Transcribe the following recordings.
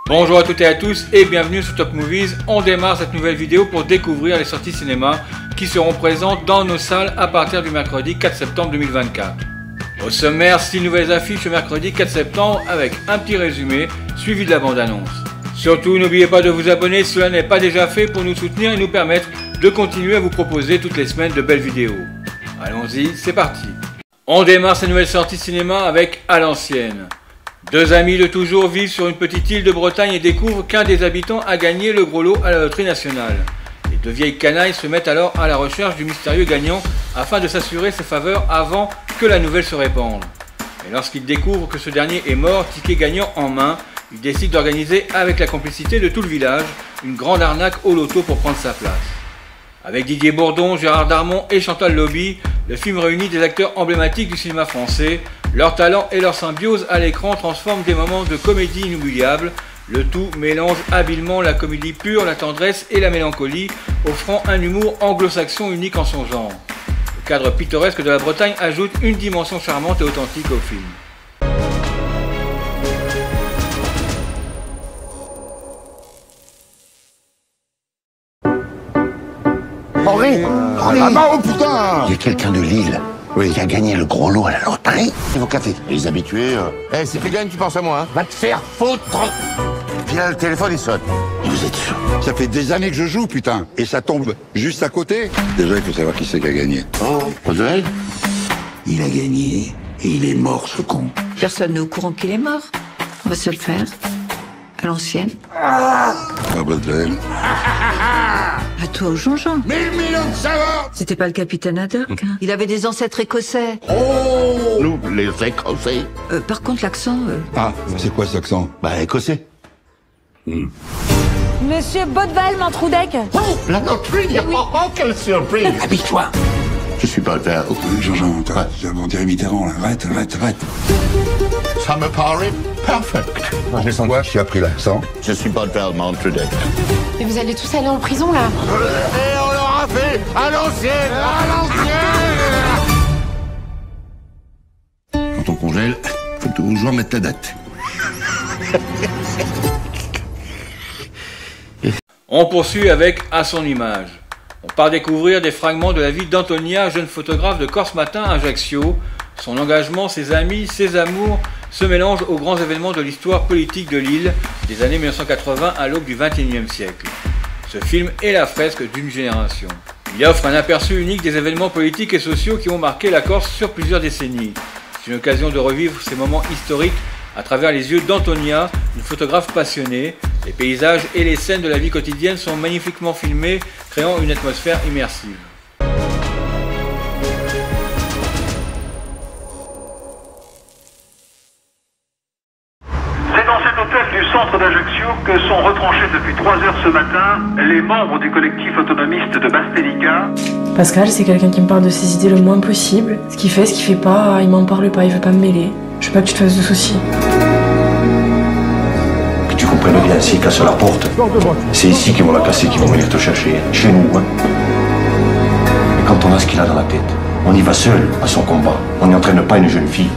Bonjour à toutes et à tous et bienvenue sur Top Movies. On démarre cette nouvelle vidéo pour découvrir les sorties cinéma qui seront présentes dans nos salles à partir du mercredi 4 septembre 2024. Au sommaire, 6 nouvelles affiches le mercredi 4 septembre avec un petit résumé suivi de la bande-annonce. Surtout, n'oubliez pas de vous abonner si cela n'est pas déjà fait pour nous soutenir et nous permettre de continuer à vous proposer toutes les semaines de belles vidéos. Allons-y, c'est parti. On démarre ces nouvelles sorties cinéma avec À l'ancienne. Deux amis de toujours vivent sur une petite île de Bretagne et découvrent qu'un des habitants a gagné le gros lot à la loterie nationale. Les deux vieilles canailles se mettent alors à la recherche du mystérieux gagnant afin de s'assurer ses faveurs avant que la nouvelle se répande. Mais lorsqu'ils découvrent que ce dernier est mort, ticket gagnant en main, ils décident d'organiser avec la complicité de tout le village une grande arnaque au loto pour prendre sa place. Avec Didier Bourdon, Gérard Darmon et Chantal Lobby, le film réunit des acteurs emblématiques du cinéma français. Leur talent et leur symbiose à l'écran transforment des moments de comédie inoubliables. Le tout mélange habilement la comédie pure, la tendresse et la mélancolie, offrant un humour anglo-saxon unique en son genre. Le cadre pittoresque de la Bretagne ajoute une dimension charmante et authentique au film. Henri, oh putain! Il y a quelqu'un de Lille qui a gagné le gros lot à la loterie. Et vos cafés. Les habitués. Si tu gagnes, tu penses à moi, hein? Va te faire foutre. Puis là, le téléphone, il sonne. Et vous êtes sûr? Ça fait des années que je joue, putain. Et ça tombe juste à côté. Déjà, il faut savoir qui c'est qui a gagné. Oh, Rodwell? Il a gagné et il est mort, ce con. Personne n'est au courant qu'il est mort. On va se le faire. À l'ancienne. Ah, Baudelaire. À toi au Jean-Jean. 1000 millions de savants! C'était pas le capitaine Haddock, hein. Il avait des ancêtres écossais. Oh! Nous, les Écossais. Par contre, l'accent... Ah, c'est quoi cet accent? Bah, Écossais. Monsieur Baudeval, Mantroudec. Oh, la loterie! Oh, quelle surprise! Habille-toi. Je suis pas là. Jean-Jean, on dirait Mitterrand, là. Arrête. Ça me paraît perfect. J'ai senti quoi? Qui a pris l'accent? Je suis pas là, Mantroudec. Mais vous allez tous aller en prison, là. Et on l'aura fait à l'ancienne! Quand on congèle, faut toujours mettre la date. On poursuit avec À son image. On part découvrir des fragments de la vie d'Antonia, jeune photographe de Corse Matin à Ajaccio. Son engagement, ses amis, ses amours se mélangent aux grands événements de l'histoire politique de l'île des années 1980 à l'aube du XXIe siècle. Ce film est la fresque d'une génération. Il offre un aperçu unique des événements politiques et sociaux qui ont marqué la Corse sur plusieurs décennies. C'est une occasion de revivre ces moments historiques à travers les yeux d'Antonia, une photographe passionnée. Les paysages et les scènes de la vie quotidienne sont magnifiquement filmés, créant une atmosphère immersive. C'est dans cet hôtel du centre d'Ajaccio que sont retranchés depuis 3 heures ce matin les membres du collectif autonomiste de Bastelica. Pascal, c'est quelqu'un qui me parle de ses idées le moins possible. Ce qu'il fait pas, il m'en parle pas, il veut pas me mêler. Je veux pas que tu te fasses de soucis. Que tu comprennes bien, s'ils cassent la porte, c'est ici qu'ils vont la casser, qu'ils vont venir te chercher, chez nous. Hein. Et quand on a ce qu'il a dans la tête, on y va seul à son combat. On n'entraîne pas une jeune fille.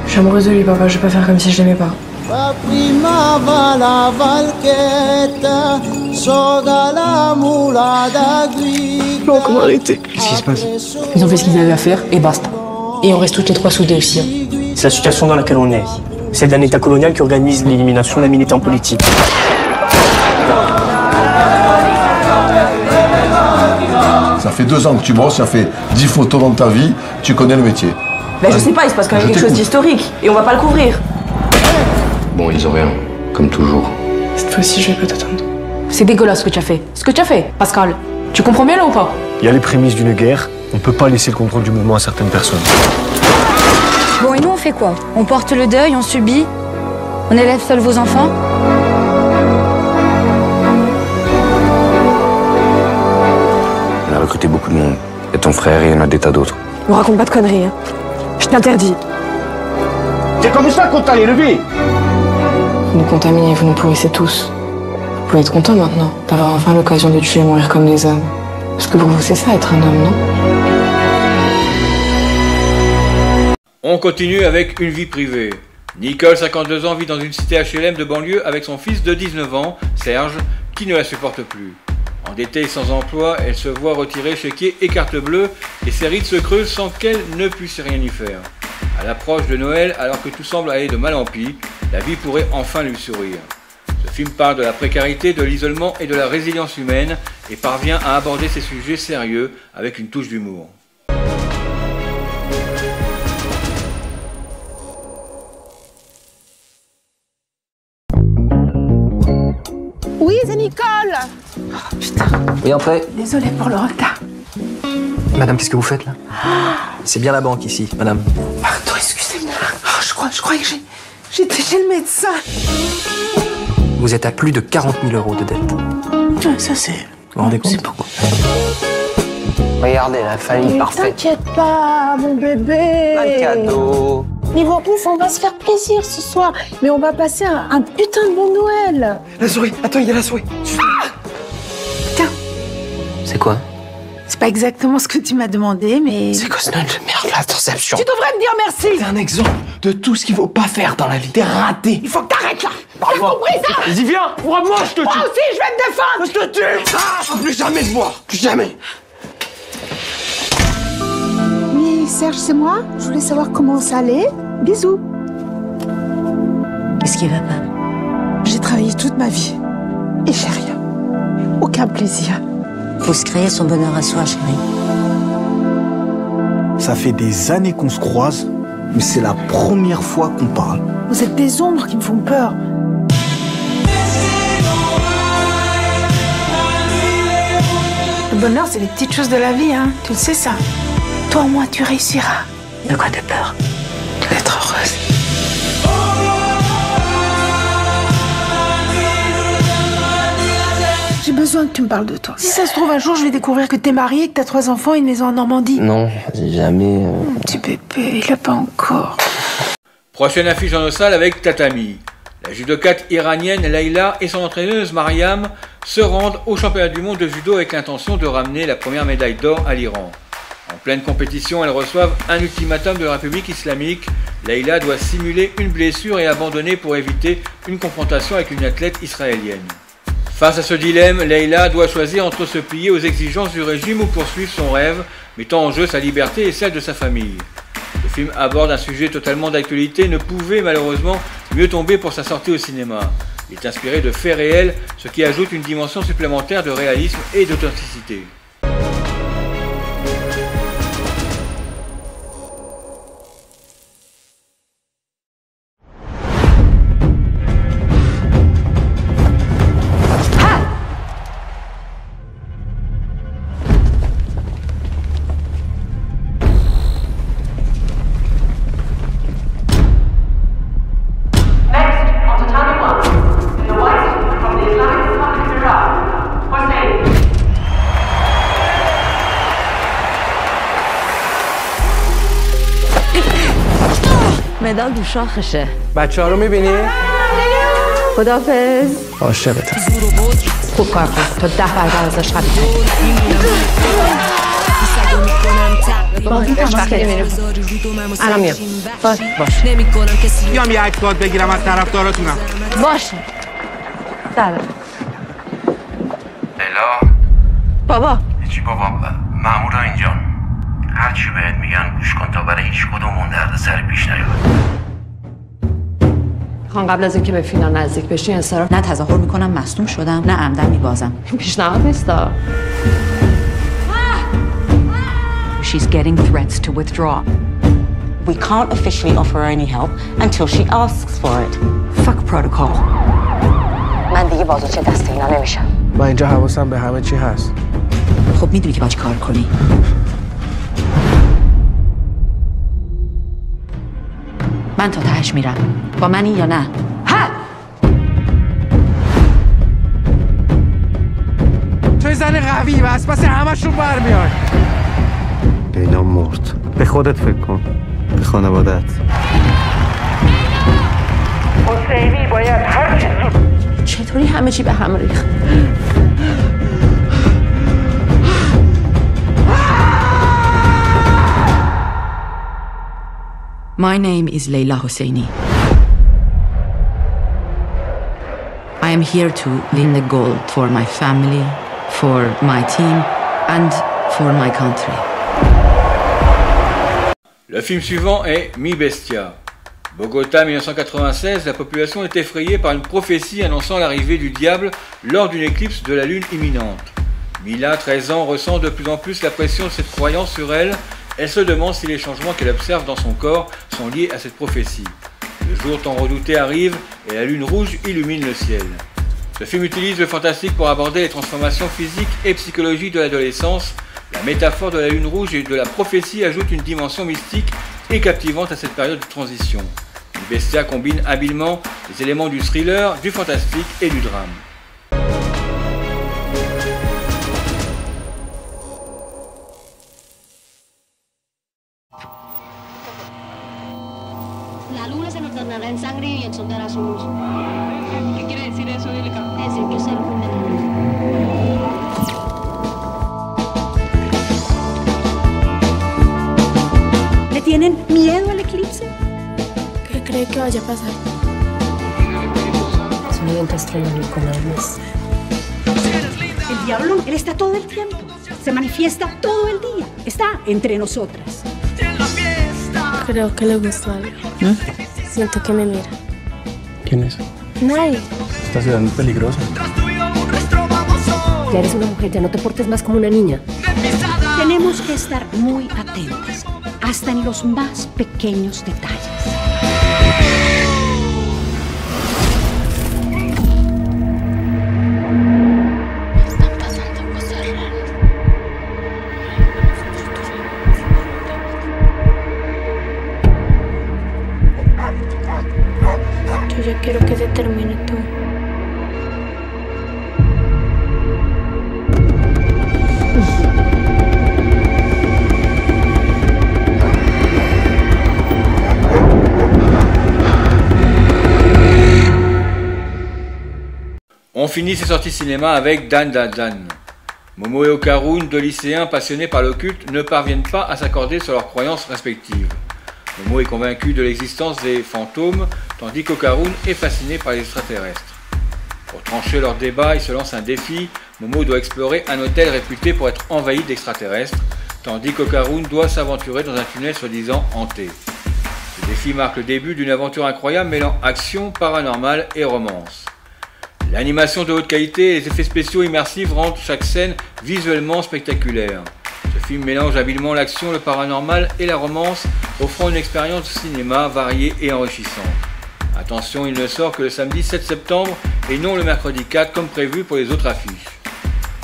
Je suis amoureuse de lui, papa, je vais pas faire comme si je l'aimais pas. Non, comment arrêter? Qu'est-ce qui se passe? Ils ont fait ce qu'ils avaient à faire et basta. Et on reste toutes les trois soudées aussi. Hein. C'est la situation dans laquelle on est. C'est d'un État colonial qui organise l'élimination d'un militant politique. Ça fait 2 ans que tu bosses, ça fait 10 photos dans ta vie, tu connais le métier. Ben je sais pas, il se passe quand même quelque chose d'historique et on va pas le couvrir. Bon, ils ont rien, comme toujours. Cette fois-ci, je vais pas t'attendre. C'est dégueulasse ce que tu as fait. Ce que tu as fait, Pascal. Tu comprends bien là ou pas? Il y a les prémices d'une guerre. On peut pas laisser le contrôle du mouvement à certaines personnes. Bon, et nous, on fait quoi? On porte le deuil, on subit? On élève seuls vos enfants? On a recruté beaucoup de monde. Et ton frère, et il y en a des tas d'autres. Me raconte pas de conneries, hein. Je t'interdis. C'est comme ça qu'on t'a élevé. Vous nous contaminez, vous nous pourrissez tous. Vous pouvez être content maintenant d'avoir enfin l'occasion de tuer et mourir comme des hommes. Parce que pour vous, c'est ça, être un homme, non? On continue avec Une vie privée. Nicole, 52 ans, vit dans une cité HLM de banlieue avec son fils de 19 ans, Serge, qui ne la supporte plus. Endettée et sans emploi, elle se voit retirer chéquier et carte bleue et ses rides se creusent sans qu'elle ne puisse rien y faire. À l'approche de Noël, alors que tout semble aller de mal en pis, la vie pourrait enfin lui sourire. Ce film parle de la précarité, de l'isolement et de la résilience humaine et parvient à aborder ces sujets sérieux avec une touche d'humour. Oui, c'est Nicole. Oh, putain. Oui, entrez. Désolée pour le retard. Madame, qu'est-ce que vous faites là? C'est bien la banque ici, madame. Pardon, excusez-moi. Oh, je crois que j'étais chez le médecin. Vous êtes à plus de 40 000 € de dette. Ça, c'est... Vous vous rendez compte? C'est beaucoup. Regardez, la famille parfaite. T'inquiète pas, mon bébé. Un cadeau. Niveau bouffe, on va se faire plaisir ce soir. Mais on va passer un putain de bon Noël. La souris. Attends, il y a la souris. Ah, tiens. C'est quoi? C'est pas exactement ce que tu m'as demandé, mais... C'est quoi ce nom de merde là? Attends, c'est absurde. Tu devrais me dire merci. C'est un exemple de tout ce qu'il faut pas faire dans la vie. T'es raté. Il faut que t'arrêtes là. T'as compris ça? Vas-y, viens. Moi, je te tue. Moi aussi, je vais te défendre. Je te tue. Ah, je peux plus jamais te voir. Plus jamais. Oui, Serge, c'est moi. Je voulais savoir comment ça allait. Bisous. Qu'est-ce qui va pas? J'ai travaillé toute ma vie. Et j'ai rien. Aucun plaisir. Faut se créer son bonheur à soi, chérie. Ça fait des années qu'on se croise, mais c'est la première fois qu'on parle. Vous êtes des ombres qui me font peur. Le bonheur, c'est les petites choses de la vie, hein. Tu le sais, ça. Toi, au moins, tu réussiras. De quoi t'as peur? D'être heureuse. J'ai besoin que tu me parles de toi. Si ça se trouve, un jour, je vais découvrir que t'es mariée, que t'as 3 enfants et une maison en Normandie. Non, jamais... Mon petit bébé, il a pas encore. Prochaine affiche dans nos salles avec Tatami. La judokate iranienne Leïla et son entraîneuse Mariam se rendent au championnat du monde de judo avec l'intention de ramener la première médaille d'or à l'Iran. En pleine compétition, elles reçoivent un ultimatum de la République islamique. Leïla doit simuler une blessure et abandonner pour éviter une confrontation avec une athlète israélienne. Face à ce dilemme, Leïla doit choisir entre se plier aux exigences du régime ou poursuivre son rêve, mettant en jeu sa liberté et celle de sa famille. Le film aborde un sujet totalement d'actualité et ne pouvait malheureusement mieux tomber pour sa sortie au cinéma. Il est inspiré de faits réels, ce qui ajoute une dimension supplémentaire de réalisme et d'authenticité. مدال دو شاخشه. بچه‌ها رو می‌بینی؟ خداحافظ. عاشقتم. خوب کار کن. تا 10 برابر ازش خرید. بازی تماس کردیم. الان میام. باش. بیام یه عکس بگیرم از طرفداراتونم. باشه. سلام. لیلا. بابا. چی بابا؟ مامورا اینجا. هر چی بهت میگن گوش کن تا برای هیچ کدومون دردسر پیش نیاد. خان قبل از اینکه به فینال نزدیک بشی انصراف. نه تظاهر میکنم مصدوم شدم، نه عمدن میبازم. پیشنهاد نیستا. She's getting threats to withdraw. We can't officially offer her any help until she asks for it. Fuck protocol. من دیگه بازوچه دست اینا نمیشم. من اینجا حواسم به همه چی هست. خب میدونی که باید چی کار کنی. من تا تهش میرم. با منی یا نه؟ ها! توی زن قوی بس پس همشون برمیاد. لیلا مرد. به خودت فکر کن. به خانوادت. حسینی باید هر چی زود. چطوری همه چی به هم ریخت؟ My name is Leila Hosseini. am here to win the gold for my family, for my team and for my country. Le film suivant est Mi Bestia. Bogota 1996, la population est effrayée par une prophétie annonçant l'arrivée du diable lors d'une éclipse de la lune imminente. Mila, 13 ans, ressent de plus en plus la pression de cette croyance sur elle. Elle se demande si les changements qu'elle observe dans son corps sont liés à cette prophétie. Le jour tant redouté arrive et la lune rouge illumine le ciel. Ce film utilise le fantastique pour aborder les transformations physiques et psychologiques de l'adolescence. La métaphore de la lune rouge et de la prophétie ajoute une dimension mystique et captivante à cette période de transition. Mi Bestia combine habilement les éléments du thriller, du fantastique et du drame. La luna se nos tornará en sangre y en soltará su luz. ¿Qué quiere decir eso, Lílica? Es decir, que es el fin de la luna. ¿Le tienen miedo al eclipse? ¿Qué cree que vaya a pasar? Es un evento astronómico nada más. El diablo, él está todo el tiempo. Se manifiesta todo el día. Está entre nosotras. Creo que le gusta algo. Siento que me mira. ¿Quién es? Nadie. Esta ciudad es muy peligrosa. Ya eres una mujer, ya no te portes más como una niña. Tenemos que estar muy atentas, hasta en los más pequeños detalles. Yo ya quiero que se termine todo. On finit ces sorties cinéma avec Dan Dan Dan. Momo et Okarun, deux lycéens passionnés par l'occulte, ne parviennent pas à s'accorder sur leurs croyances respectives. Momo est convaincu de l'existence des fantômes, tandis qu'Okarun est fasciné par les extraterrestres. Pour trancher leur débat, ils se lancent un défi. Momo doit explorer un hôtel réputé pour être envahi d'extraterrestres, tandis qu'Okarun doit s'aventurer dans un tunnel soi-disant hanté. Ce défi marque le début d'une aventure incroyable mêlant action, paranormal et romance. L'animation de haute qualité et les effets spéciaux immersifs rendent chaque scène visuellement spectaculaire. Ce film mélange habilement l'action, le paranormal et la romance, offrant une expérience de cinéma variée et enrichissante. Attention, il ne sort que le samedi 7 septembre et non le mercredi 4 comme prévu pour les autres affiches.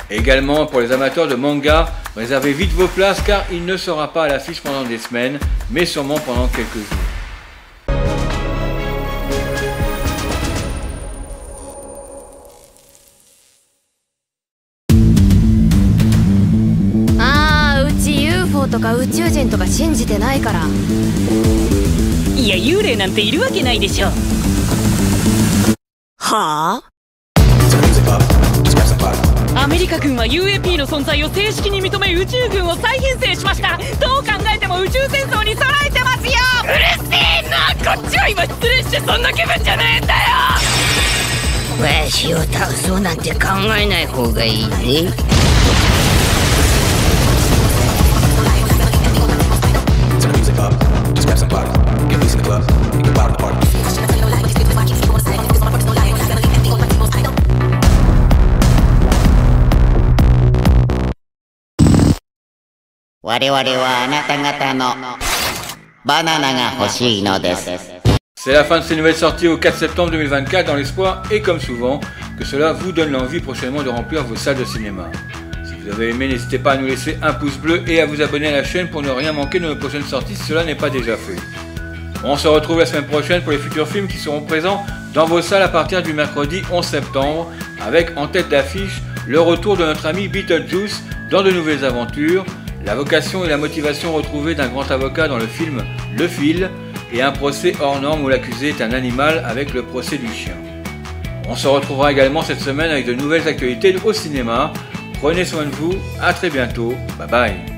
Également pour les amateurs de manga, réservez vite vos places car il ne sera pas à l'affiche pendant des semaines, mais sûrement pendant quelques jours. UFO とか宇宙人とか信じてないから。いや幽霊なんているわけないでしょ。はあ？アメリカ軍は UAP の存在を正式に認め宇宙軍を再編成しました。どう考えても宇宙戦争に備えてますよ。うるせえな、こっちは今失礼してそんな気分じゃねえんだよ。わしを倒そうなんて考えない方がいいね。我々はあなた方のバナナが欲しいのです。C'est la fin de ces nouvelles sorties au 4 septembre 2024 dans l'espoir, et comme souvent, que cela vous donne l'envie prochainement de remplir vos salles de cinéma. Si vous avez aimé, n'hésitez pas à nous laisser un pouce bleu et à vous abonner à la chaîne pour ne rien manquer de nos prochaines sorties si cela n'est pas déjà fait. On se retrouve la semaine prochaine pour les futurs films qui seront présents dans vos salles à partir du mercredi 11 septembre, avec en tête d'affiche le retour de notre ami Beetlejuice dans de nouvelles aventures, la vocation et la motivation retrouvées d'un grand avocat dans le film Le Fil, et un procès hors norme où l'accusé est un animal avec le procès du chien. On se retrouvera également cette semaine avec de nouvelles actualités au cinéma. Prenez soin de vous, à très bientôt, bye bye.